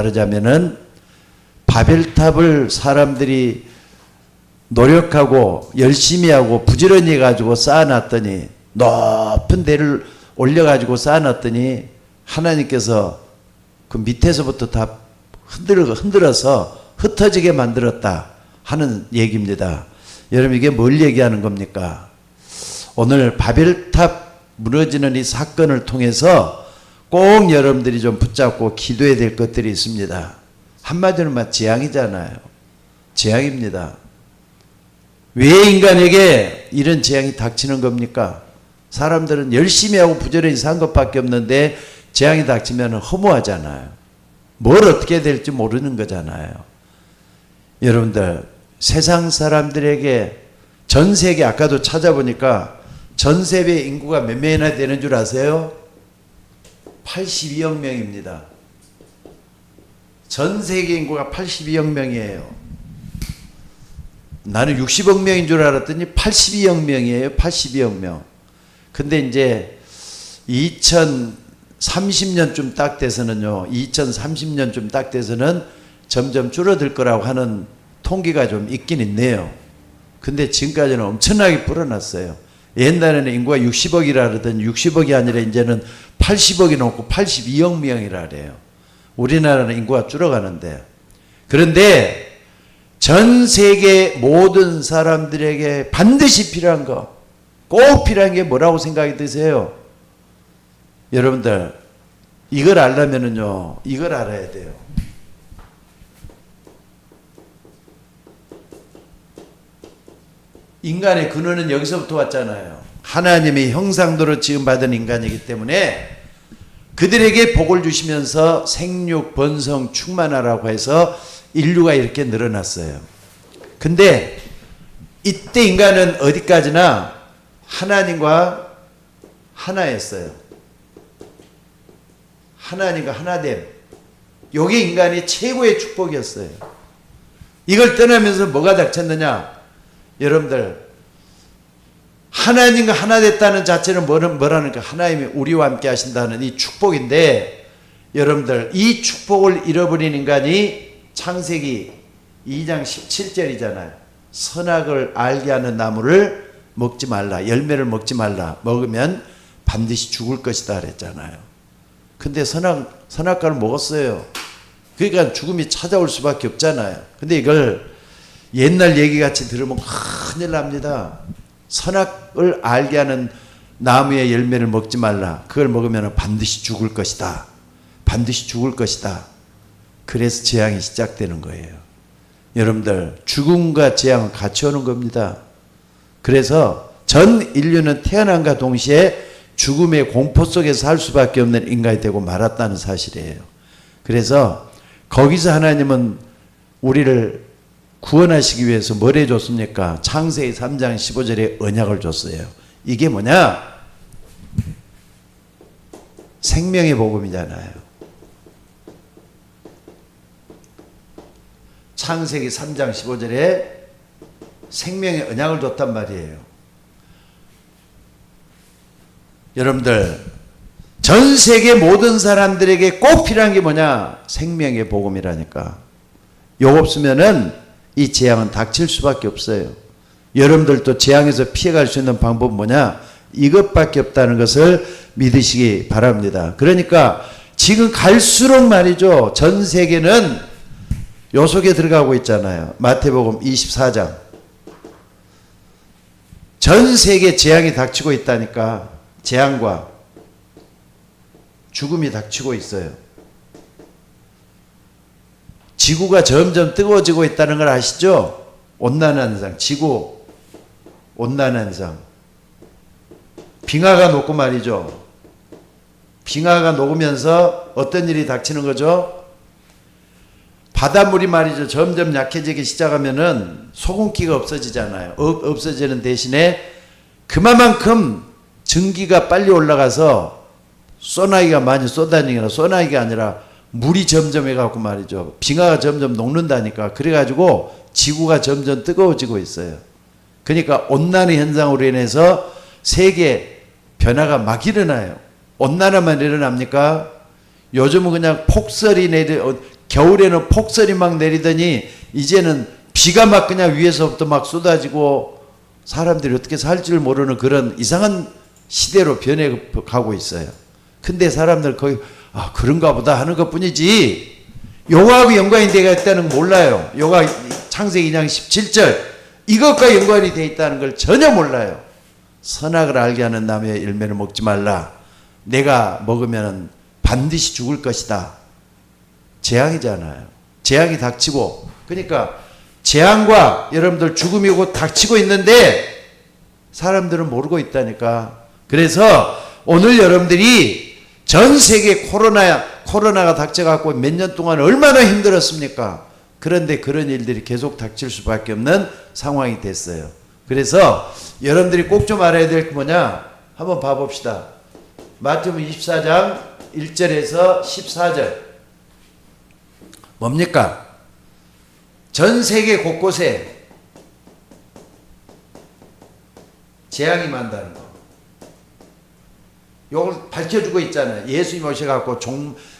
말하자면은 바벨탑을 사람들이 노력하고 열심히 하고 부지런히 가지고 쌓아놨더니 높은 데를 올려가지고 쌓아놨더니 하나님께서 그 밑에서부터 다 흔들어서 흩어지게 만들었다 하는 얘기입니다. 여러분 이게 뭘 얘기하는 겁니까? 오늘 바벨탑 무너지는 이 사건을 통해서 꼭 여러분들이 좀 붙잡고 기도해야 될 것들이 있습니다. 한마디로 말 재앙이잖아요. 재앙입니다. 왜 인간에게 이런 재앙이 닥치는 겁니까? 사람들은 열심히 하고 부지런히 산 것밖에 없는데 재앙이 닥치면 허무하잖아요. 뭘 어떻게 될지 모르는 거잖아요. 여러분들 세상 사람들에게 전 세계 아까도 찾아보니까 전 세계 인구가 몇 명이나 되는 줄 아세요? 82억 명입니다. 전 세계 인구가 82억 명이에요. 나는 60억 명인 줄 알았더니 82억 명이에요. 82억 명. 근데 이제 2030년쯤 딱 돼서는요. 2030년쯤 딱 돼서는 점점 줄어들 거라고 하는 통계가 좀 있긴 있네요. 근데 지금까지는 엄청나게 불어났어요. 옛날에는 인구가 60억이라 그러더니 60억이 아니라 이제는 80억이 넘고 82억 명이라 그래요. 우리나라는 인구가 줄어가는데. 그런데 전 세계 모든 사람들에게 반드시 필요한 거, 꼭 필요한 게 뭐라고 생각이 드세요? 여러분들 이걸 알려면은요, 이걸 알아야 돼요. 인간의 근원은 여기서부터 왔잖아요. 하나님의 형상대로 지음받은 인간이기 때문에 그들에게 복을 주시면서 생육, 번성, 충만하라고 해서 인류가 이렇게 늘어났어요. 근데 이때 인간은 어디까지나 하나님과 하나였어요. 하나님과 하나됨. 이게 인간의 최고의 축복이었어요. 이걸 떠나면서 뭐가 닥쳤느냐? 여러분들 하나님과 하나 됐다는 자체는 뭐라니까? 하나님이 우리와 함께 하신다는 이 축복인데, 여러분들 이 축복을 잃어버린 인간이 창세기 2장 17절이잖아요. 선악을 알게 하는 나무를 먹지 말라. 열매를 먹지 말라. 먹으면 반드시 죽을 것이다 그랬잖아요. 근데 선악과를 먹었어요. 그러니까 죽음이 찾아올 수밖에 없잖아요. 근데 이걸 옛날 얘기같이 들으면 큰일 납니다. 선악을 알게 하는 나무의 열매를 먹지 말라. 그걸 먹으면 반드시 죽을 것이다. 반드시 죽을 것이다. 그래서 재앙이 시작되는 거예요. 여러분들 죽음과 재앙은 같이 오는 겁니다. 그래서 전 인류는 태어남과 동시에 죽음의 공포 속에서 살 수밖에 없는 인간이 되고 말았다는 사실이에요. 그래서 거기서 하나님은 우리를 구원하시기 위해서 뭘 해줬습니까? 창세기 3장 15절에 언약을 줬어요. 이게 뭐냐? 생명의 복음이잖아요. 창세기 3장 15절에 생명의 언약을 줬단 말이에요. 여러분들 전 세계 모든 사람들에게 꼭 필요한 게 뭐냐? 생명의 복음이라니까. 요거 없으면은 이 재앙은 닥칠 수밖에 없어요. 여러분들도 재앙에서 피해갈 수 있는 방법은 뭐냐? 이것밖에 없다는 것을 믿으시기 바랍니다. 그러니까 지금 갈수록 말이죠. 전 세계는 요 속에 들어가고 있잖아요. 마태복음 24장. 전 세계 재앙이 닥치고 있다니까. 재앙과 죽음이 닥치고 있어요. 지구가 점점 뜨거워지고 있다는 걸 아시죠? 온난화현상, 지구 온난화현상. 빙하가 녹고 말이죠. 빙하가 녹으면서 어떤 일이 닥치는 거죠? 바닷물이 말이죠. 점점 약해지기 시작하면은 소금기가 없어지잖아요. 없어지는 대신에 그만큼 증기가 빨리 올라가서 소나기가 많이 쏟아지는 소나기가 아니라 물이 점점 해갖고 말이죠. 빙하가 점점 녹는다니까. 그래가지고 지구가 점점 뜨거워지고 있어요. 그러니까 온난화 현상으로 인해서 세계 변화가 막 일어나요. 온난화만 일어납니까? 요즘은 그냥 폭설이 겨울에는 폭설이 막 내리더니 이제는 비가 막 그냥 위에서부터 막 쏟아지고 사람들이 어떻게 살지를 모르는 그런 이상한 시대로 변해가고 있어요. 근데 사람들 거의 그런가 보다 하는 것뿐이지 요거하고 연관이 되어 있다는 걸 몰라요. 요가 창세기 2장 17절 이것과 연관이 되어 있다는 걸 전혀 몰라요. 선악을 알게 하는 나무의 열매를 먹지 말라. 내가 먹으면 반드시 죽을 것이다. 재앙이잖아요. 재앙이 닥치고 그러니까 재앙과 여러분들 죽음이 곧 닥치고 있는데 사람들은 모르고 있다니까. 그래서 오늘 여러분들이 전 세계 코로나가 닥쳐갖고 몇 년 동안 얼마나 힘들었습니까? 그런데 그런 일들이 계속 닥칠 수밖에 없는 상황이 됐어요. 그래서 여러분들이 꼭 좀 알아야 될 게 뭐냐? 한번 봐봅시다. 마태복음 24장 1절에서 14절 뭡니까? 전 세계 곳곳에 재앙이 만다는 거. 이걸 밝혀주고 있잖아요. 예수님 오셔갖고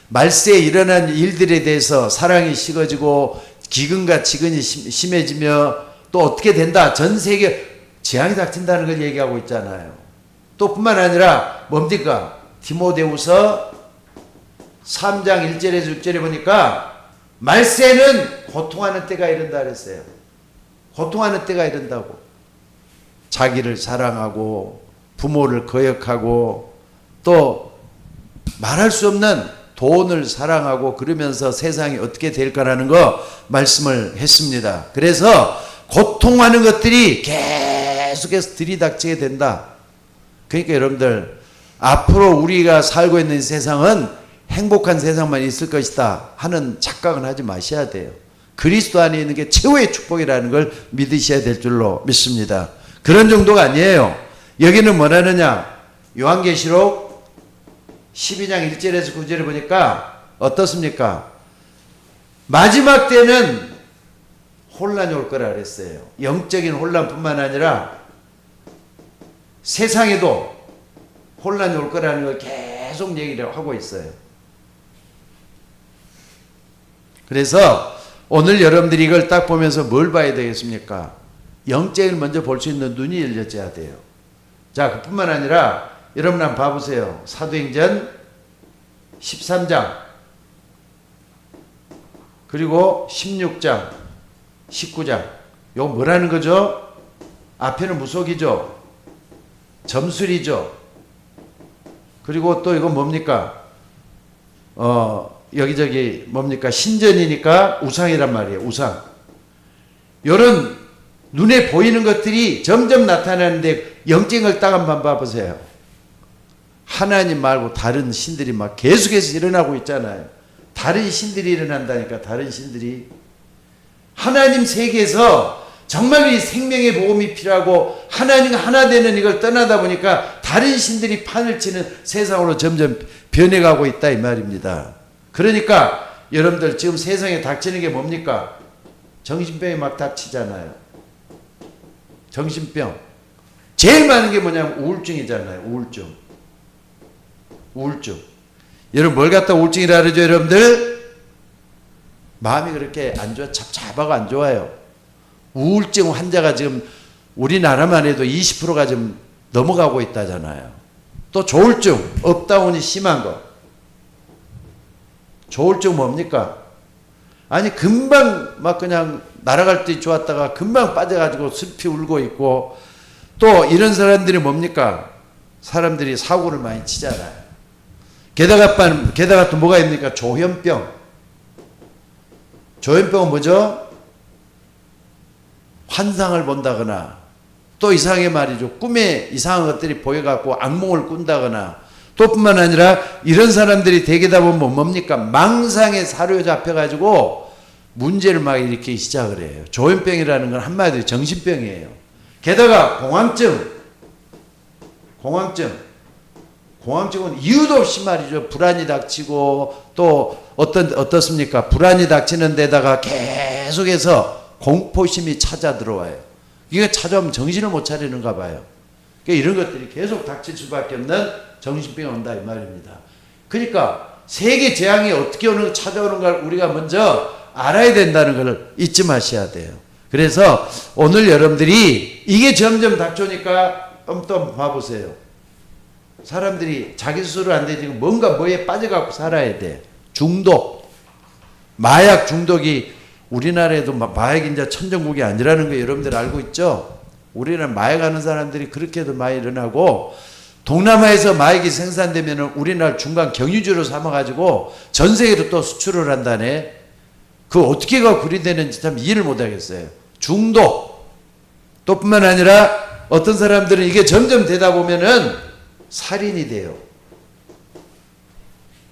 말세에 일어난 일들에 대해서 사랑이 식어지고 기근과 지근이 심해지며 또 어떻게 된다. 전 세계 재앙이 닥친다는 걸 얘기하고 있잖아요. 또 뿐만 아니라 뭡니까? 디모데후서 3장 1절에서 6절에 보니까 말세는 고통하는 때가 이른다 그랬어요. 고통하는 때가 이른다고. 자기를 사랑하고 부모를 거역하고 또 말할 수 없는 돈을 사랑하고 그러면서 세상이 어떻게 될까라는 거 말씀을 했습니다. 그래서 고통하는 것들이 계속해서 들이닥치게 된다. 그러니까 여러분들 앞으로 우리가 살고 있는 세상은 행복한 세상만 있을 것이다 하는 착각은 하지 마셔야 돼요. 그리스도 안에 있는 게 최고의 축복이라는 걸 믿으셔야 될 줄로 믿습니다. 그런 정도가 아니에요. 여기는 뭐라느냐? 요한계시록 12장 1절에서 9절에 보니까 어떻습니까? 마지막 때는 혼란이 올 거라 그랬어요. 영적인 혼란뿐만 아니라 세상에도 혼란이 올 거라는 걸 계속 얘기를 하고 있어요. 그래서 오늘 여러분들이 이걸 딱 보면서 뭘 봐야 되겠습니까? 영적을 먼저 볼 수 있는 눈이 열려져야 돼요. 자, 그뿐만 아니라 여러분 한번 봐보세요. 사도행전 13장 그리고 16장 19장 이거 뭐라는 거죠? 앞에는 무속이죠. 점술이죠. 그리고 또 이건 뭡니까? 여기저기 뭡니까? 신전이니까 우상이란 말이에요. 우상. 요런 눈에 보이는 것들이 점점 나타나는데 영적인 걸 딱 한번 봐보세요. 하나님 말고 다른 신들이 막 계속해서 일어나고 있잖아요. 다른 신들이 일어난다니까. 다른 신들이. 하나님 세계에서 정말 이 생명의 복음이 필요하고 하나님과 하나 되는 이걸 떠나다 보니까 다른 신들이 판을 치는 세상으로 점점 변해가고 있다 이 말입니다. 그러니까 여러분들 지금 세상에 닥치는 게 뭡니까? 정신병이 막 닥치잖아요. 정신병. 제일 많은 게 뭐냐면 우울증이잖아요. 우울증. 여러분 뭘 갖다 우울증이라 그러죠 여러분들? 마음이 그렇게 안 좋아, 잡잡하고 안 좋아요. 우울증 환자가 지금 우리나라만 해도 20%가 지금 넘어가고 있다잖아요. 또 조울증, 업다운이 심한 거. 조울증 뭡니까? 아니 금방 막 그냥 날아갈 때 좋았다가 금방 빠져가지고 슬피 울고 있고 또 이런 사람들이 뭡니까? 사람들이 사고를 많이 치잖아요. 게다가 또 뭐가 있습니까? 조현병. 조현병은 뭐죠? 환상을 본다거나 또 이상하게 말이죠. 꿈에 이상한 것들이 보여갖고 악몽을 꾼다거나 또 뿐만 아니라 이런 사람들이 대개다 보면 뭡니까? 망상에 사로잡혀가지고 문제를 막 일으키기 시작을 해요. 조현병이라는 건 한마디로 정신병이에요. 게다가 공황증은 이유도 없이 말이죠. 불안이 닥치고 또 어떻습니까? 불안이 닥치는 데다가 계속해서 공포심이 찾아 들어와요. 이게 찾아오면 정신을 못 차리는가 봐요. 그러니까 이런 것들이 계속 닥칠 수밖에 없는 정신병이 온다 이 말입니다. 그러니까 세계 재앙이 어떻게 오는 찾아오는 걸 우리가 먼저 알아야 된다는 걸 잊지 마셔야 돼요. 그래서 오늘 여러분들이 이게 점점 닥쳐오니까 또 봐보세요. 사람들이 자기 스스로 안 되지 뭔가 뭐에 빠져갖고 살아야 돼. 중독, 마약 중독이 우리나라에도 마약이 이제 천정국이 아니라는 거 여러분들 알고 있죠? 우리나라 마약하는 사람들이 그렇게도 많이 일어나고 동남아에서 마약이 생산되면 우리나라 중간 경유지로 삼아가지고 전 세계로 또 수출을 한다네. 그 어떻게가 그리 되는지 참 이해를 못하겠어요. 중독. 또 뿐만 아니라 어떤 사람들은 이게 점점 되다 보면은 살인이 돼요.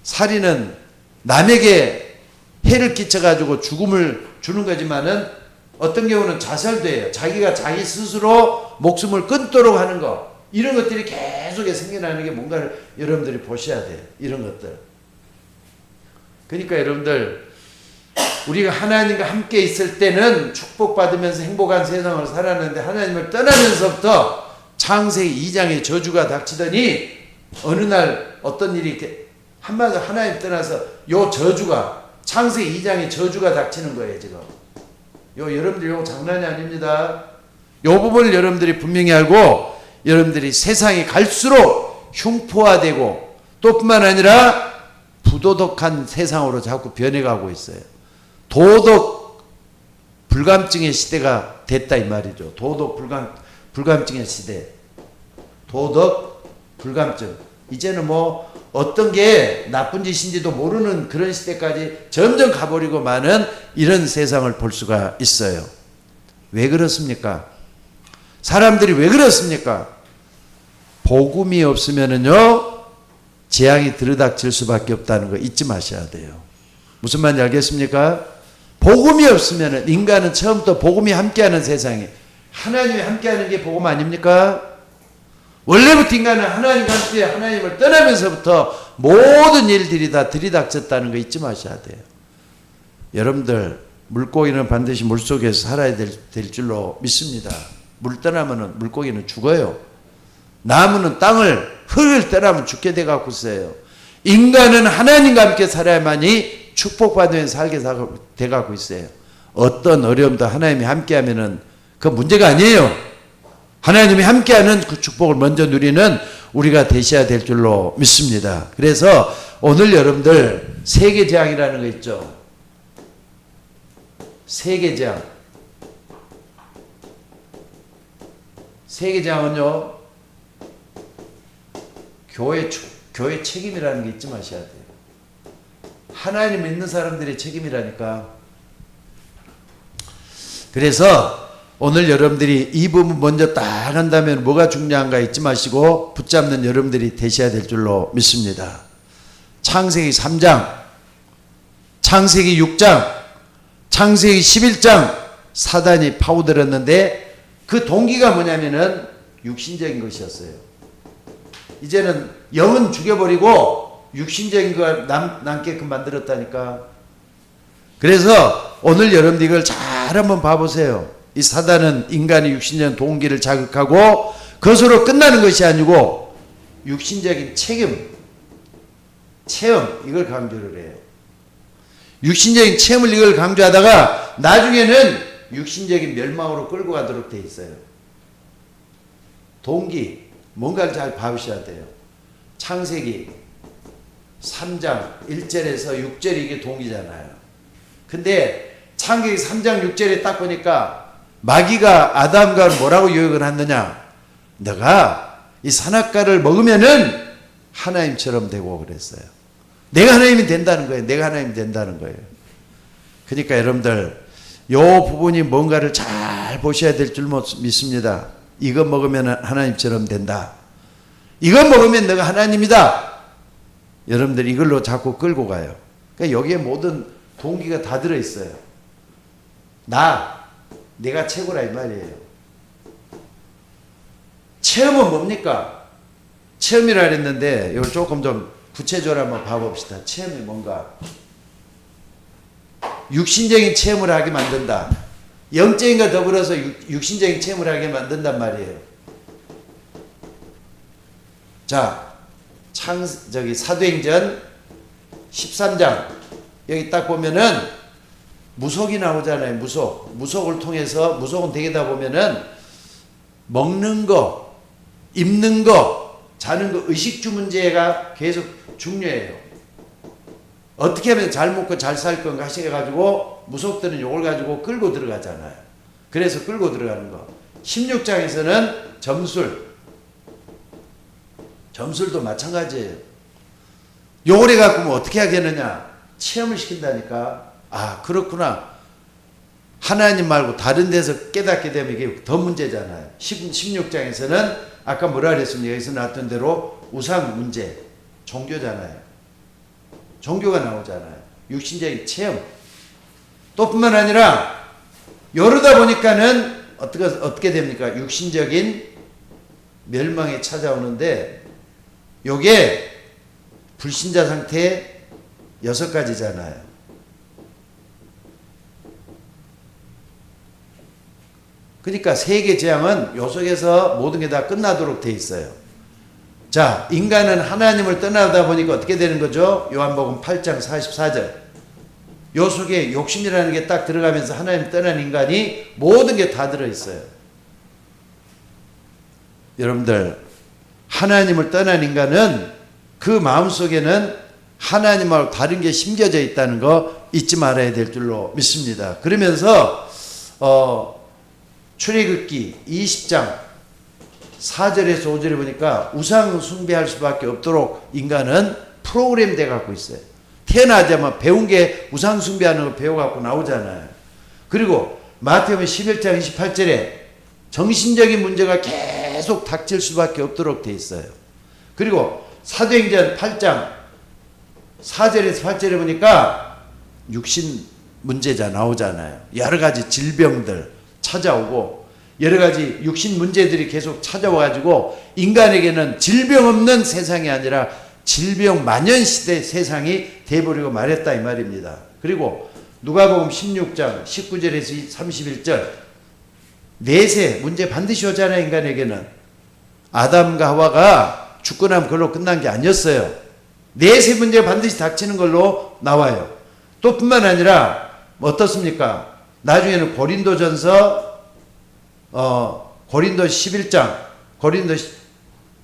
살인은 남에게 해를 끼쳐가지고 죽음을 주는 거지만은 어떤 경우는 자살도 해요. 자기가 자기 스스로 목숨을 끊도록 하는 거. 이런 것들이 계속 생겨나는 게 뭔가를 여러분들이 보셔야 돼요. 이런 것들. 그러니까 여러분들 우리가 하나님과 함께 있을 때는 축복받으면서 행복한 세상을 살았는데 하나님을 떠나면서부터 창세기 2장의 저주가 닥치더니 어느 날 어떤 일이 이렇게 한마디로 하나님 떠나서 요 저주가 창세기 2장의 저주가 닥치는 거예요. 지금 여러분들 이거 장난이 아닙니다. 요 부분을 여러분들이 분명히 알고 여러분들이 세상이 갈수록 흉포화되고 또 뿐만 아니라 부도덕한 세상으로 자꾸 변해가고 있어요. 도덕 불감증의 시대가 됐다 이 말이죠. 도덕 불감증의 시대. 도덕 불감증. 이제는 뭐 어떤 게 나쁜 짓인지도 모르는 그런 시대까지 점점 가버리고 마는 이런 세상을 볼 수가 있어요. 왜 그렇습니까? 사람들이 왜 그렇습니까? 복음이 없으면은요, 재앙이 들이닥칠 수밖에 없다는 거 잊지 마셔야 돼요. 무슨 말인지 알겠습니까? 복음이 없으면은 인간은 처음부터 복음이 함께하는 세상에 하나님이 함께하는 게 복음 아닙니까? 원래부터 인간은 하나님과 함께 하나님을 떠나면서부터 모든 일들이 다 들이닥쳤다는 거 잊지 마셔야 돼요. 여러분들 물고기는 반드시 물속에서 살아야 될 줄로 믿습니다. 물 떠나면 물고기는 죽어요. 나무는 흙을 떠나면 죽게 돼갖고 있어요. 인간은 하나님과 함께 살아야만이 축복받으면서 살게 돼갖고 있어요. 어떤 어려움도 하나님이 함께하면은 그 문제가 아니에요. 하나님이 함께하는 그 축복을 먼저 누리는 우리가 되셔야 될 줄로 믿습니다. 그래서 오늘 여러분들 세계재앙이라는 거 있죠. 세계재앙. 세계재앙은요, 교회 책임이라는 게 잊지 마셔야 돼요. 하나님 믿는 사람들의 책임이라니까. 그래서 오늘 여러분들이 이 부분 먼저 딱 한다면 뭐가 중요한가 잊지 마시고 붙잡는 여러분들이 되셔야 될 줄로 믿습니다. 창세기 3장, 창세기 6장, 창세기 11장 사단이 파고들었는데 그 동기가 뭐냐면은 육신적인 것이었어요. 이제는 영은 죽여버리고 육신적인 걸 남게끔 만들었다니까. 그래서 오늘 여러분들 이걸 잘 한번 봐보세요. 이 사단은 인간의 육신적인 동기를 자극하고 그것으로 끝나는 것이 아니고 육신적인 체험 이걸 강조를 해요. 육신적인 체험을 이걸 강조하다가 나중에는 육신적인 멸망으로 끌고 가도록 돼 있어요. 동기 뭔가를 잘 봐주셔야 돼요. 창세기 3장 1절에서 6절이 이게 동기잖아요. 근데 창세기 3장 6절에 딱 보니까 마귀가 아담과 뭐라고 유혹을 했느냐? 너가 이 선악과를 먹으면은 하나님처럼 되고 그랬어요. 내가 하나님이 된다는 거예요. 내가 하나님이 된다는 거예요. 그러니까 여러분들 요 부분이 뭔가를 잘 보셔야 될 줄 믿습니다. 이거 먹으면 하나님처럼 된다. 이거 먹으면 내가 하나님이다. 여러분들 이걸로 자꾸 끌고 가요. 그러니까 여기에 모든 동기가 다 들어있어요. 내가 최고라 이 말이에요. 체험은 뭡니까? 체험이라 그랬는데 이걸 조금 좀 구체적으로 한번 봐봅시다. 체험이 뭔가? 육신적인 체험을 하게 만든다. 영적인과 더불어서 육신적인 체험을 하게 만든단 말이에요. 자, 사도행전 13장 여기 딱 보면은 무속이 나오잖아요. 무속을 통해서 무속은 되게다 보면은 먹는 거, 입는 거, 자는 거, 의식주 문제가 계속 중요해요. 어떻게 하면 잘 먹고 잘 살 건가 하셔가지고 무속들은 요걸 가지고 끌고 들어가잖아요. 그래서 끌고 들어가는 거. 16장에서는 점술도 마찬가지예요. 요걸 해갖고 뭐 어떻게 하겠느냐? 체험을 시킨다니까. 아, 그렇구나. 하나님 말고 다른 데서 깨닫게 되면 이게 더 문제잖아요. 16장에서는 아까 뭐라 그랬습니까? 여기서 나왔던 대로 우상 문제, 종교잖아요. 종교가 나오잖아요. 육신적인 체험. 또 뿐만 아니라 이러다 보니까는 어떻게 됩니까? 육신적인 멸망이 찾아오는데 요게 불신자 상태 6가지잖아요. 그러니까 세계 재앙은 요 속에서 모든 게 다 끝나도록 돼 있어요. 자, 인간은 하나님을 떠나다 보니까 어떻게 되는 거죠? 요한복음 8장 44절. 요 속에 욕심이라는 게 딱 들어가면서 하나님 떠난 인간이 모든 게 다 들어있어요. 여러분들, 하나님을 떠난 인간은 그 마음속에는 하나님하고 다른 게 심겨져 있다는 거 잊지 말아야 될 줄로 믿습니다. 그러면서 출애굽기 20장 4절에서 5절에 보니까 우상 숭배할 수밖에 없도록 인간은 프로그램 돼 갖고 있어요. 태어나자마자 배운 게 우상 숭배하는 거 배워갖고 나오잖아요. 그리고 마태복음 11장 28절에 정신적인 문제가 계속 닥칠 수밖에 없도록 돼 있어요. 그리고 사도행전 8장 4절에서 8절에 보니까 육신 문제자 나오잖아요. 여러 가지 질병들 찾아오고 여러 가지 육신 문제들이 계속 찾아와가지고 인간에게는 질병 없는 세상이 아니라 질병 만연 시대 세상이 돼버리고 말했다 이 말입니다. 그리고 누가복음 16장 19절에서 31절 내세 문제 반드시 오잖아요. 인간에게는 아담과 하와가 죽고 나면 그걸로 끝난 게 아니었어요. 내세 문제 반드시 닥치는 걸로 나와요. 또 뿐만 아니라 어떻습니까? 나중에는 고린도전서 고린도 11장 고린도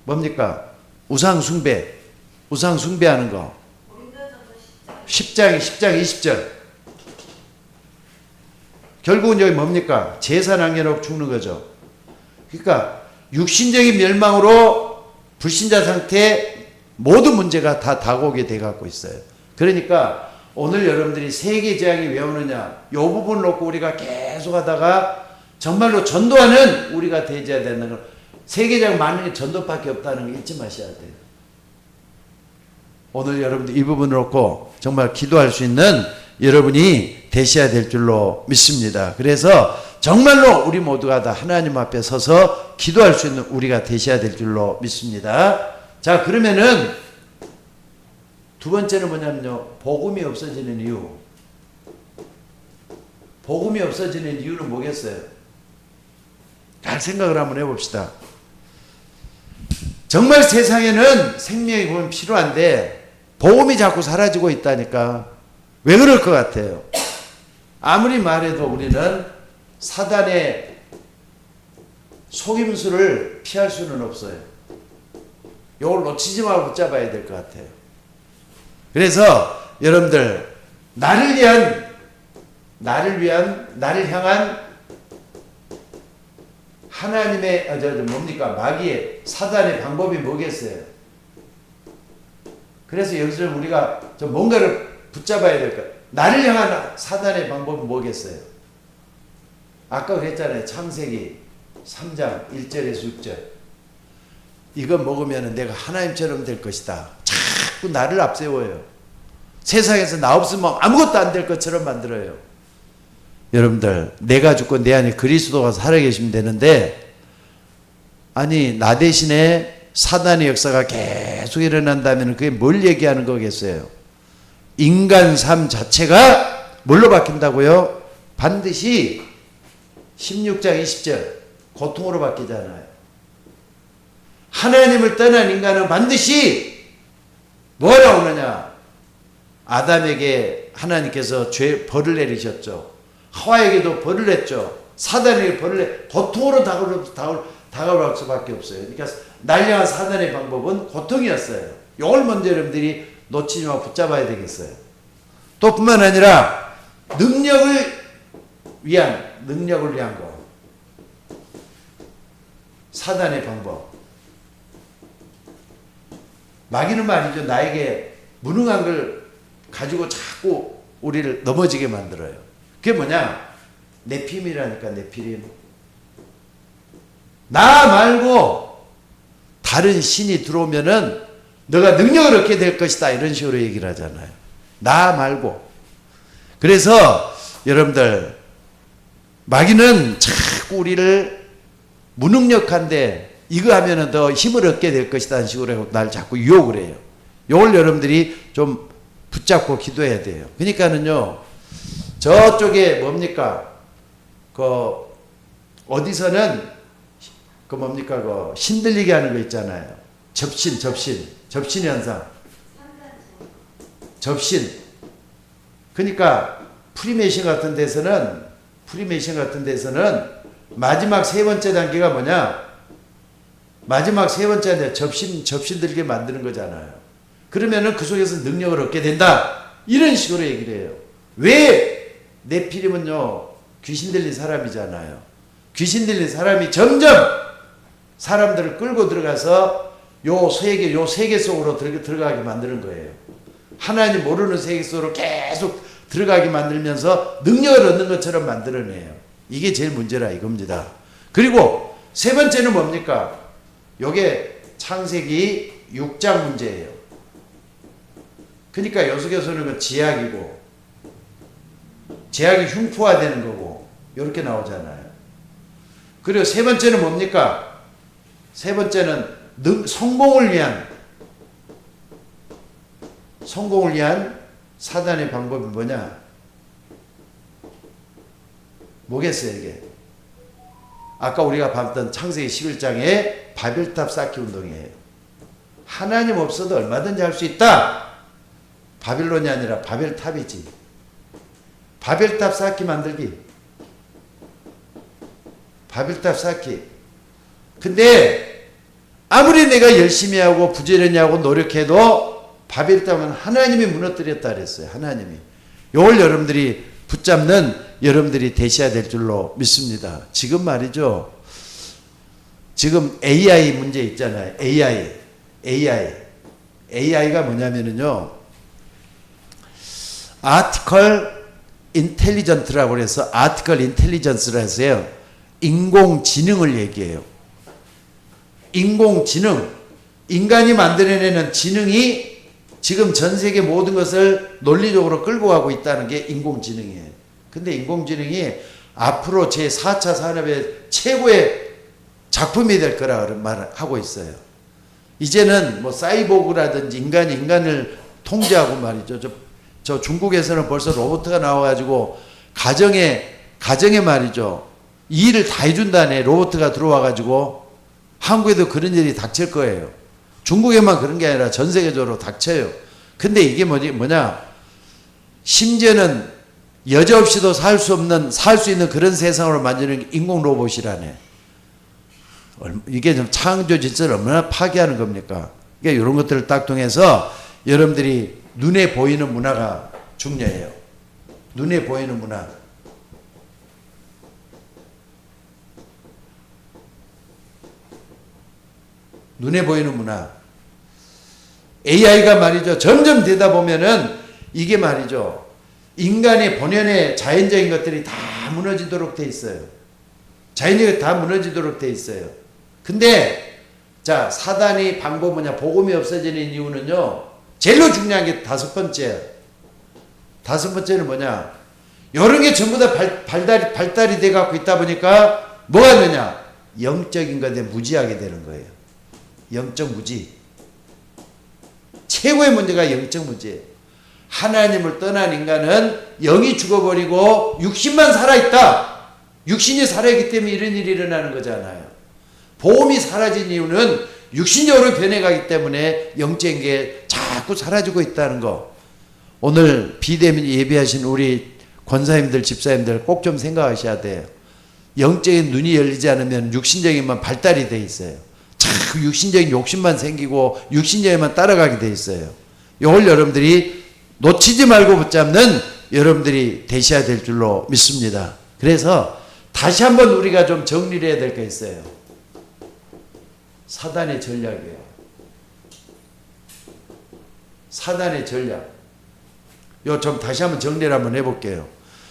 뭡니까? 우상 숭배하는 거 10장 20절 결국은 여기 뭡니까? 제사 남겨놓고 죽는 거죠. 그러니까 육신적인 멸망으로 불신자 상태 모든 문제가 다 다가오게 돼 갖고 있어요. 그러니까 오늘 여러분들이 세계 재앙이 왜 오느냐 이 부분을 놓고 우리가 계속 하다가 정말로 전도하는 우리가 되어야 되는 걸 세계 재앙 많은 게 전도밖에 없다는 거 잊지 마셔야 돼요. 오늘 여러분들 이 부분을 놓고 정말 기도할 수 있는 여러분이 되셔야 될 줄로 믿습니다. 그래서 정말로 우리 모두가 다 하나님 앞에 서서 기도할 수 있는 우리가 되셔야 될 줄로 믿습니다. 자, 그러면은 두 번째는 뭐냐면요. 복음이 없어지는 이유. 복음이 없어지는 이유는 뭐겠어요? 잘 생각을 한번 해봅시다. 정말 세상에는 생명이 보면 필요한데 복음이 자꾸 사라지고 있다니까. 왜 그럴 것 같아요? 아무리 말해도 우리는 사단의 속임수를 피할 수는 없어요. 이걸 놓치지 말고 붙잡아야 될 것 같아요. 그래서 여러분들 나를 향한 하나님의 뭡니까? 마귀의 사단의 방법이 뭐겠어요? 그래서 여기서 우리가 좀 뭔가를 붙잡아야 될 거예요. 나를 향한 사단의 방법은 뭐겠어요? 아까 그랬잖아요. 창세기 3장 1절에서 6절. 이거 먹으면 내가 하나님처럼 될 것이다. 자꾸 나를 앞세워요. 세상에서 나 없으면 아무것도 안 될 것처럼 만들어요. 여러분들 내가 죽고 내 안에 그리스도가 살아계시면 되는데 아니 나 대신에 사단의 역사가 계속 일어난다면 그게 뭘 얘기하는 거겠어요? 인간 삶 자체가 뭘로 바뀐다고요? 반드시 16장 20절 고통으로 바뀌잖아요. 하나님을 떠난 인간은 반드시 뭐가 나오느냐? 아담에게 하나님께서 벌을 내리셨죠. 하와에게도 벌을 냈죠. 사단에게 벌을 고통으로 다가올 수밖에 없어요. 그러니까 날려한 사단의 방법은 고통이었어요. 이걸 먼저 여러분들이 놓치지 말고 붙잡아야 되겠어요. 또 뿐만 아니라 능력을 위한 거. 사단의 방법. 마귀는 말이죠. 나에게 무능한 걸 가지고 자꾸 우리를 넘어지게 만들어요. 그게 뭐냐? 네피림이라니까, 네피림. 나 말고 다른 신이 들어오면은 너가 능력을 얻게 될 것이다. 이런 식으로 얘기를 하잖아요. 나 말고. 그래서 여러분들, 마귀는 자꾸 우리를 무능력한데 이거 하면은 더 힘을 얻게 될 것이다. 이런 식으로 날 자꾸 유혹을 해요. 이걸 여러분들이 좀 붙잡고 기도해야 돼요. 그러니까는요, 저쪽에 뭡니까? 어디서는 신들리게 하는 거 있잖아요. 접신 현상. 접신. 그러니까 프리메이션 같은 데서는 마지막 세 번째 단계가 뭐냐? 마지막 세 번째 단계 접신 들게 만드는 거잖아요. 그러면은 그 속에서 능력을 얻게 된다. 이런 식으로 얘기를 해요. 왜? 네피림은요, 귀신 들린 사람이잖아요. 귀신 들린 사람이 점점 사람들을 끌고 들어가서 요 세계 속으로 들어가게 만드는 거예요. 하나님 모르는 세계 속으로 계속 들어가게 만들면서 능력을 얻는 것처럼 만들어내요. 이게 제일 문제라 이겁니다. 그리고 세 번째는 뭡니까? 요게 창세기 6장 문제예요. 그러니까 요속에서는 지약이고, 제약이 흉포화되는 거고, 이렇게 나오잖아요. 그리고 세 번째는 뭡니까? 세 번째는 성공을 위한 사단의 방법이 뭐냐? 뭐겠어요, 이게? 아까 우리가 봤던 창세기 11장의 바벨탑 쌓기 운동이에요. 하나님 없어도 얼마든지 할 수 있다. 바빌론이 아니라 바벨탑이지. 바벨탑 쌓기 만들기. 바벨탑 쌓기. 근데 아무리 내가 열심히 하고 부지런히 하고 노력해도 바벨탑은 하나님이 무너뜨렸다 그랬어요. 하나님이. 이걸 여러분들이 붙잡는 여러분들이 되셔야 될 줄로 믿습니다. 지금 말이죠. 지금 AI 문제 있잖아요. AI가 뭐냐면요. 아티컬 인텔리전트라고 해서 아티컬 인텔리전스라 해서요. 인공지능을 얘기해요. 인공지능. 인간이 만들어내는 지능이 지금 전 세계 모든 것을 논리적으로 끌고 가고 있다는 게 인공지능이에요. 근데 인공지능이 앞으로 제4차 산업의 최고의 작품이 될 거라 말하고 있어요. 이제는 뭐 사이보그라든지 인간이 인간을 통제하고 말이죠. 저 중국에서는 벌써 로봇가 나와가지고 가정에 말이죠. 이 일을 다 해준다네. 로봇가 들어와가지고 한국에도 그런 일이 닥칠 거예요. 중국에만 그런 게 아니라 전 세계적으로 닥쳐요. 근데 이게 뭐냐? 심지어는 여자 없이도 살 수 있는 그런 세상으로 만드는 인공 로봇이라네. 이게 좀 창조 질서를 얼마나 파괴하는 겁니까? 그러니까 이런 것들을 딱 통해서 여러분들이 눈에 보이는 문화가 중요해요. 눈에 보이는 문화. 눈에 보이는 문화. AI가 말이죠. 점점 되다 보면은 이게 말이죠. 인간의 본연의 자연적인 것들이 다 무너지도록 돼 있어요. 자연적이 다 무너지도록 돼 있어요. 근데 자, 사단이 방법 뭐냐? 복음이 없어지는 이유는요. 제일로 중요한 게 다섯 번째는 뭐냐? 이런 게 전부 다 발달이 돼 갖고 있다 보니까 뭐가 되냐? 영적인 것에 무지하게 되는 거예요. 영적 무지. 최고의 문제가 영적 무지예요. 하나님을 떠난 인간은 영이 죽어버리고 육신만 살아있다. 육신이 살아있기 때문에 이런 일이 일어나는 거잖아요. 보험이 사라진 이유는 육신적으로 변해가기 때문에 영적인 게 자꾸 사라지고 있다는 거. 오늘 비대면 예배하신 우리 권사님들, 집사님들 꼭 좀 생각하셔야 돼요. 영적인 눈이 열리지 않으면 육신적인만 발달이 돼 있어요. 자꾸 육신적인 욕심만 생기고 육신적인만 따라가게 돼 있어요. 이걸 여러분들이 놓치지 말고 붙잡는 여러분들이 되셔야 될 줄로 믿습니다. 그래서 다시 한번 우리가 좀 정리를 해야 될 게 있어요. 사단의 전략이에요. 사단의 전략. 요 좀 다시 한번 정리를 한번 해볼게요.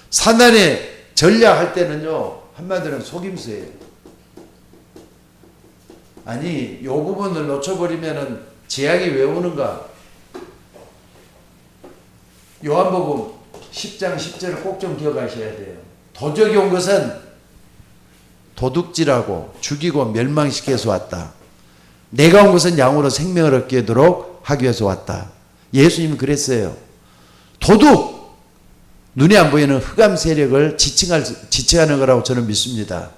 사단의 전략할 때는요, 한마디로 속임수예요. 아니, 요 부분을 놓쳐버리면은 재앙이 왜 오는가? 요한복음 10장 10절을 꼭 좀 기억하셔야 돼요. 도적이 온 것은 도둑질하고 죽이고 멸망시켜서 왔다. 내가 온 것은 양으로 생명을 얻게 하도록 하기 위해서 왔다. 예수님은 그랬어요. 도둑, 눈에 안 보이는 흑암 세력을 지칭하는 거라고 저는 믿습니다.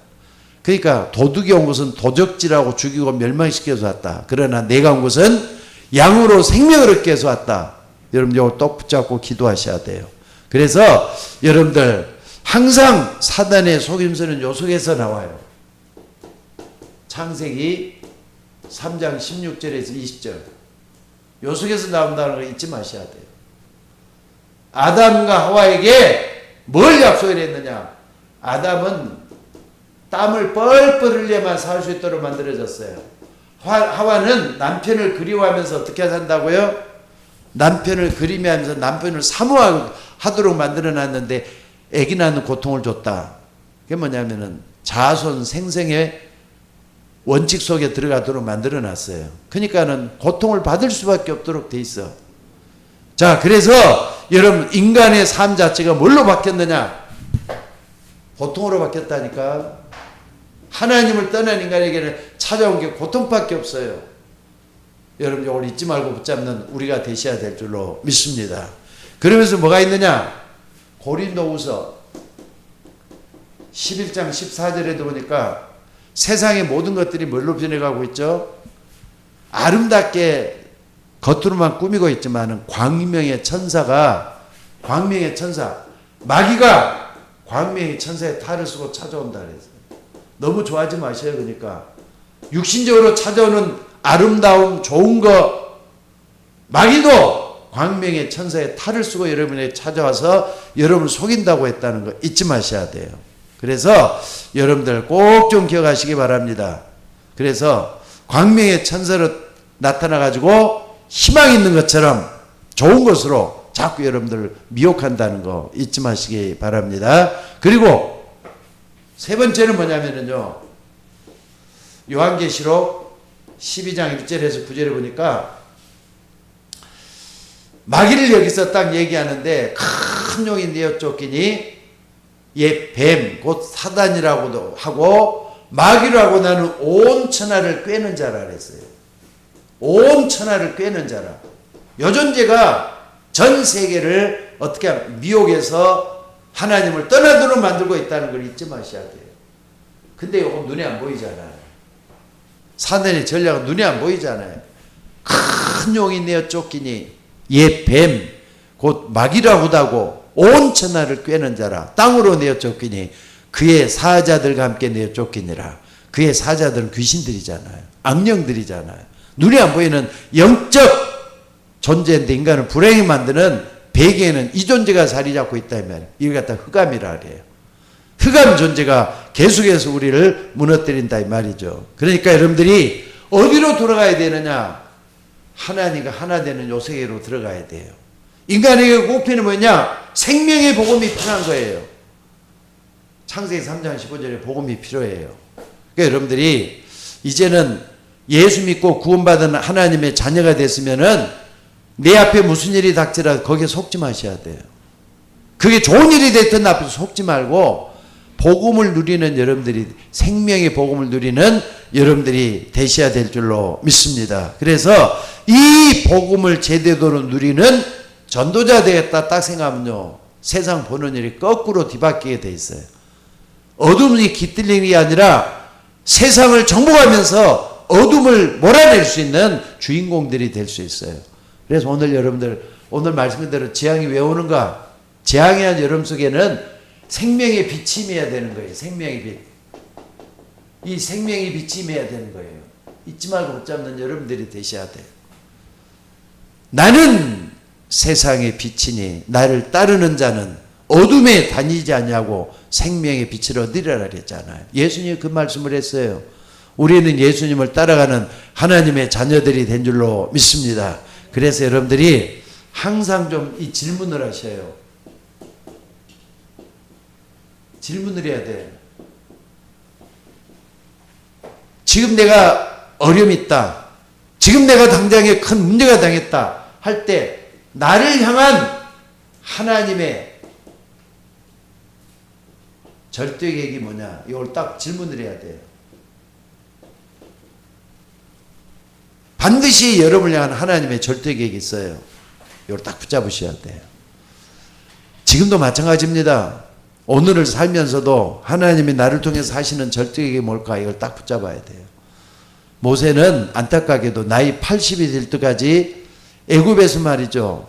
그러니까 도둑이 온 것은 도적질하고 죽이고 멸망시켜서 왔다. 그러나 내가 온 것은 양으로 생명을 얻게 해서 왔다. 여러분 이거 똑 붙잡고 기도하셔야 돼요. 그래서 여러분들 항상 사단의 속임수는 요 속에서 나와요. 창세기 3장 16절에서 20절. 요 속에서 나온다는 거 잊지 마셔야 돼요. 아담과 하와에게 뭘 약속을 했느냐? 아담은 땀을 뻘뻘 흘려만 살 수 있도록 만들어졌어요. 하와는 남편을 그리워하면서 어떻게 산다고요? 남편을 그리워하면서 남편을 사모하도록 만들어놨는데 아기 낳는 고통을 줬다. 그게 뭐냐면은 자손 생생의 원칙 속에 들어가도록 만들어놨어요. 그러니까는 고통을 받을 수밖에 없도록 돼 있어. 자, 그래서 여러분 인간의 삶 자체가 뭘로 바뀌었느냐? 고통으로 바뀌었다니까. 하나님을 떠난 인간에게는 찾아온 게 고통밖에 없어요. 여러분 이걸 잊지 말고 붙잡는 우리가 되셔야 될 줄로 믿습니다. 그러면서 뭐가 있느냐? 고린도후서 11장 14절에도 보니까 세상의 모든 것들이 뭘로 변해가고 있죠? 아름답게 겉으로만 꾸미고 있지만 광명의 천사 마귀가 광명의 천사의 탈을 쓰고 찾아온다 그랬어요. 너무 좋아하지 마셔요. 그러니까 육신적으로 찾아오는 아름다움 좋은 거 마귀도 광명의 천사의 탈을 쓰고 여러분에게 찾아와서 여러분을 속인다고 했다는 거 잊지 마셔야 돼요. 그래서 여러분들 꼭 좀 기억하시기 바랍니다. 그래서 광명의 천사로 나타나 가지고 희망 있는 것처럼 좋은 것으로 자꾸 여러분들 미혹한다는 거 잊지 마시기 바랍니다. 그리고 세 번째는 뭐냐면요. 요한계시록 12장 1절에서 9절에 보니까 마귀를 여기서 딱 얘기하는데 큰 용이 내어 쫓기니 얘 뱀 곧 사단이라고도 하고 마귀로 하고 나는 온 천하를 꿰는 자라 그랬어요. 온 천하를 꿰는 자라. 요 존재가 전 세계를 어떻게 미혹해서 하나님을 떠나도록 만들고 있다는 걸 잊지 마셔야 돼요. 근데 이거 눈에 안 보이잖아요. 사단의 전략은 눈에 안 보이잖아요. 큰 용이 내어 쫓기니 얘 뱀 곧 마귀라고도 하고 온 천하를 꿰는 자라. 땅으로 내어 쫓기니 그의 사자들과 함께 내어 쫓기니라. 그의 사자들은 귀신들이잖아요. 악령들이잖아요. 눈에 안 보이는 영적 존재인데 인간을 불행히 만드는 배경에는 이 존재가 자리 잡고 있다면 이걸 갖다 흑암이라 그래요. 흑암 존재가 계속해서 우리를 무너뜨린다 이 말이죠. 그러니까 여러분들이 어디로 돌아가야 되느냐? 하나님과 하나 되는 요 세계로 들어가야 돼요. 인간에게 꼭 필요한 뭐냐? 생명의 복음이 필요한 거예요. 창세기 3장 15절에 복음이 필요해요. 그러니까 여러분들이 이제는 예수 믿고 구원받은 하나님의 자녀가 됐으면은 내 앞에 무슨 일이 닥치라 거기에 속지 마셔야 돼요. 그게 좋은 일이 됐든 나쁘든 속지 말고 복음을 누리는 여러분들이 생명의 복음을 누리는 여러분들이 되셔야 될 줄로 믿습니다. 그래서 이 복음을 제대로 누리는 전도자 되겠다 딱 생각하면요. 세상 보는 일이 거꾸로 뒤바뀌게 돼 있어요. 어둠이 깃들리는 게 아니라 세상을 정복하면서 어둠을 몰아낼 수 있는 주인공들이 될 수 있어요. 그래서 오늘 여러분들 오늘 말씀 그대로 재앙이 왜 오는가? 재앙의 여름 속에는 생명의 빛이 임해야 되는 거예요. 생명의 빛. 이 생명의 빛이 임해야 되는 거예요. 잊지 말고 붙잡는 여러분들이 되셔야 돼요. 나는 세상의 빛이니 나를 따르는 자는 어둠에 다니지 않냐고 생명의 빛을 얻으리라 그랬잖아요. 예수님이 그 말씀을 했어요. 우리는 예수님을 따라가는 하나님의 자녀들이 된 줄로 믿습니다. 그래서 여러분들이 항상 좀 이 질문을 하셔요. 질문을 해야 돼. 지금 내가 어려움이 있다. 지금 내가 당장에 큰 문제가 당했다. 할 때 나를 향한 하나님의 절대 계획이 뭐냐? 이걸 딱 질문을 해야 돼요. 반드시 여러분을 향한 하나님의 절대 계획이 있어요. 이걸 딱 붙잡으셔야 돼요. 지금도 마찬가지입니다. 오늘을 살면서도 하나님이 나를 통해서 하시는 절대 계획이 뭘까? 이걸 딱 붙잡아야 돼요. 모세는 안타깝게도 나이 80이 될 때까지 애굽에서 말이죠.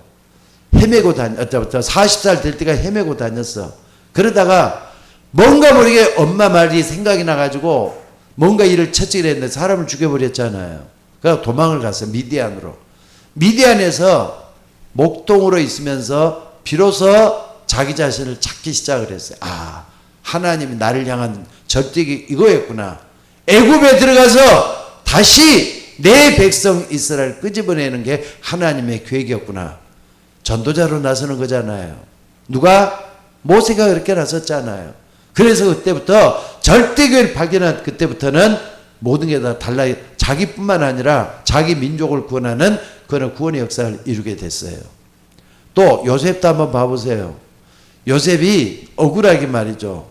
헤매고 40살 될 때까지 헤매고 다녔어. 그러다가 뭔가 모르게 엄마 말이 생각이 나가지고 뭔가 일을 처치를 했는데 사람을 죽여버렸잖아요. 그래서 도망을 갔어요. 미디안으로. 미디안에서 목동으로 있으면서 비로소 자기 자신을 찾기 시작을 했어요. 아, 하나님이 나를 향한 절대기 이거였구나. 애굽에 들어가서 다시 내 백성 이스라엘 끄집어내는 게 하나님의 계획이었구나. 전도자로 나서는 거잖아요. 누가? 모세가 그렇게 나섰잖아요. 그래서 그때부터 절대교회를 발견한 그때부터는 모든 게 다 달라요. 자기뿐만 아니라 자기 민족을 구원하는 그런 구원의 역사를 이루게 됐어요. 또 요셉도 한번 봐보세요. 요셉이 억울하게 말이죠.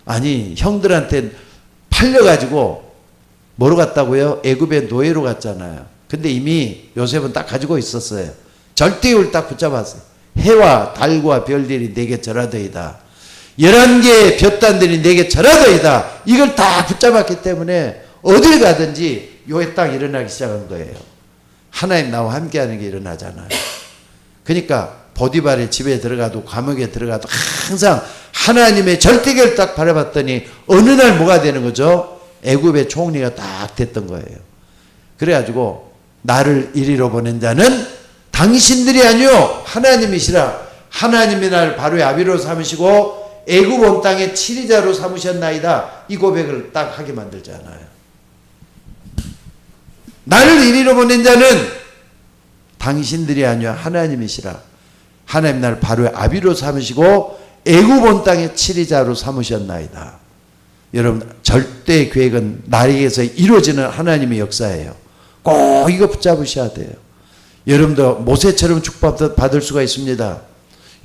아니 형들한테 팔려가지고 뭐로 갔다고요? 애굽의 노예로 갔잖아요. 근데 이미 요셉은 딱 가지고 있었어요. 절대율 딱 붙잡았어요. 해와 달과 별들이 내게 절하더이다. 11개의 볕단들이 내게 절하더이다. 이걸 다 붙잡았기 때문에 어딜 가든지 요게 딱 일어나기 시작한 거예요. 하나님 나와 함께하는 게 일어나잖아요. 그러니까 보디발의 집에 들어가도 감옥에 들어가도 항상 하나님의 절대결 딱 바라봤더니 어느 날 뭐가 되는 거죠? 애굽의 총리가 딱 됐던 거예요. 그래가지고 나를 이리로 보낸 자는 당신들이 아니요 하나님이시라. 하나님이 나를 바로의 아비로 삼으시고 애굽 온 땅의 치리자로 삼으셨나이다. 이 고백을 딱 하게 만들잖아요. 나를 이리로 보낸 자는 당신들이 아니요 하나님이시라. 하나님 나를 바로의 아비로 삼으시고 애굽 온 땅의 치리자로 삼으셨나이다. 여러분 절대 계획은 나에게서 이루어지는 하나님의 역사예요. 꼭 이거 붙잡으셔야 돼요. 여러분도 모세처럼 축복받을 수가 있습니다.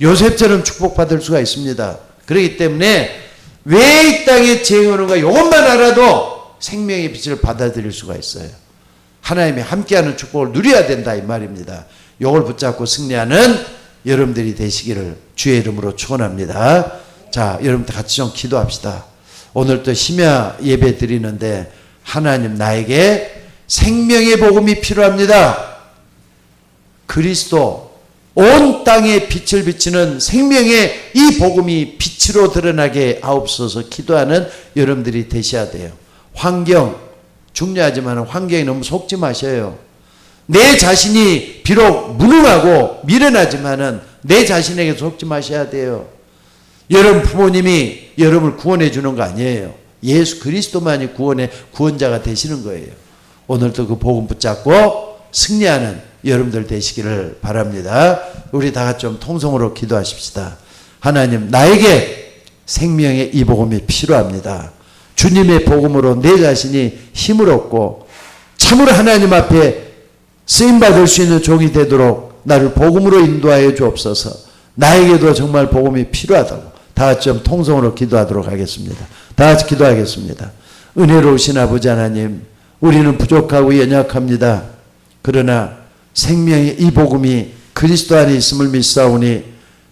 요셉처럼 축복받을 수가 있습니다. 그렇기 때문에 왜 이 땅에 재앙이 오는가 이것만 알아도 생명의 빛을 받아들일 수가 있어요. 하나님이 함께하는 축복을 누려야 된다 이 말입니다. 이걸 붙잡고 승리하는 여러분들이 되시기를 주의 이름으로 축원합니다. 자, 여러분들 같이 좀 기도합시다. 오늘 또 심야 예배 드리는데 하나님 나에게 생명의 복음이 필요합니다. 그리스도 온 땅에 빛을 비치는 생명의 이 복음이 빛으로 드러나게 하옵소서 기도하는 여러분들이 되셔야 돼요. 환경 중요하지만 환경에 너무 속지 마셔요. 내 자신이 비록 무능하고 미련하지만은 내 자신에게 속지 마셔야 돼요. 여러분 부모님이 여러분을 구원해 주는 거 아니에요. 예수 그리스도만이 구원자가 되시는 거예요. 오늘도 그 복음 붙잡고 승리하는 여러분들 되시기를 바랍니다. 우리 다 같이 좀 통성으로 기도하십시다. 하나님 나에게 생명의 이 복음이 필요합니다. 주님의 복음으로 내 자신이 힘을 얻고 참으로 하나님 앞에 쓰임받을 수 있는 종이 되도록 나를 복음으로 인도하여 주옵소서. 나에게도 정말 복음이 필요하다고 다 같이 좀 통성으로 기도하도록 하겠습니다. 다 같이 기도하겠습니다. 은혜로우신 아버지 하나님, 우리는 부족하고 연약합니다. 그러나 생명의 이 복음이 그리스도 안에 있음을 믿사오니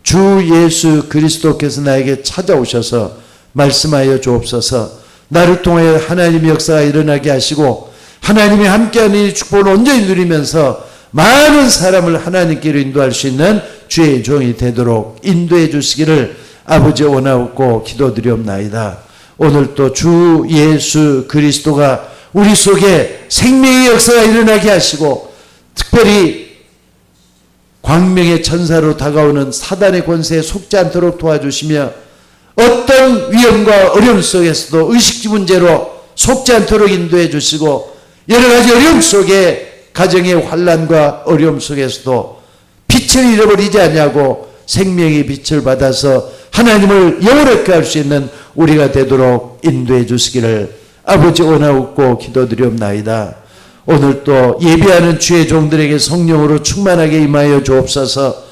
주 예수 그리스도께서 나에게 찾아오셔서 말씀하여 주옵소서. 나를 통하여 하나님의 역사가 일어나게 하시고 하나님이 함께하는 이 축복을 온전히 누리면서 많은 사람을 하나님께로 인도할 수 있는 주의 종이 되도록 인도해 주시기를 아버지 원하옵고 기도드리옵나이다. 오늘 또 주 예수 그리스도가 우리 속에 생명의 역사가 일어나게 하시고 특별히 광명의 천사로 다가오는 사단의 권세에 속지 않도록 도와주시며 어떤 위험과 어려움 속에서도 의식주 문제로 속지 않도록 인도해 주시고 여러 가지 어려움 속에 가정의 환난과 어려움 속에서도 빛을 잃어버리지 않냐고 생명의 빛을 받아서 하나님을 영원하게 할 수 있는 우리가 되도록 인도해 주시기를 아버지 원하옵고 기도드리옵나이다. 오늘 또 예배하는 주의 종들에게 성령으로 충만하게 임하여 주옵소서.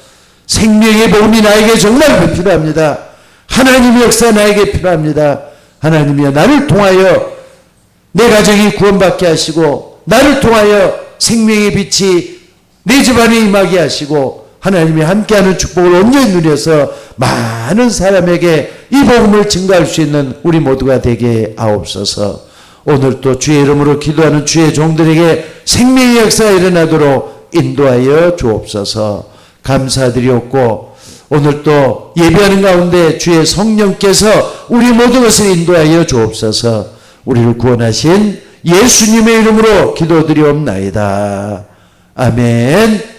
생명의 복음이 나에게 정말 필요합니다. 하나님의 역사 나에게 필요합니다. 하나님이여 나를 통하여 내 가정이 구원받게 하시고 나를 통하여 생명의 빛이 내 집안에 임하게 하시고 하나님이 함께하는 축복을 온전히 누려서 많은 사람에게 이 복음을 증거할 수 있는 우리 모두가 되게 하옵소서. 오늘 또 주의 이름으로 기도하는 주의 종들에게 생명의 역사가 일어나도록 인도하여 주옵소서. 감사드리옵고 오늘 또 예배하는 가운데 주의 성령께서 우리 모든 것을 인도하여 주옵소서. 우리를 구원하신 예수님의 이름으로 기도드리옵나이다. 아멘.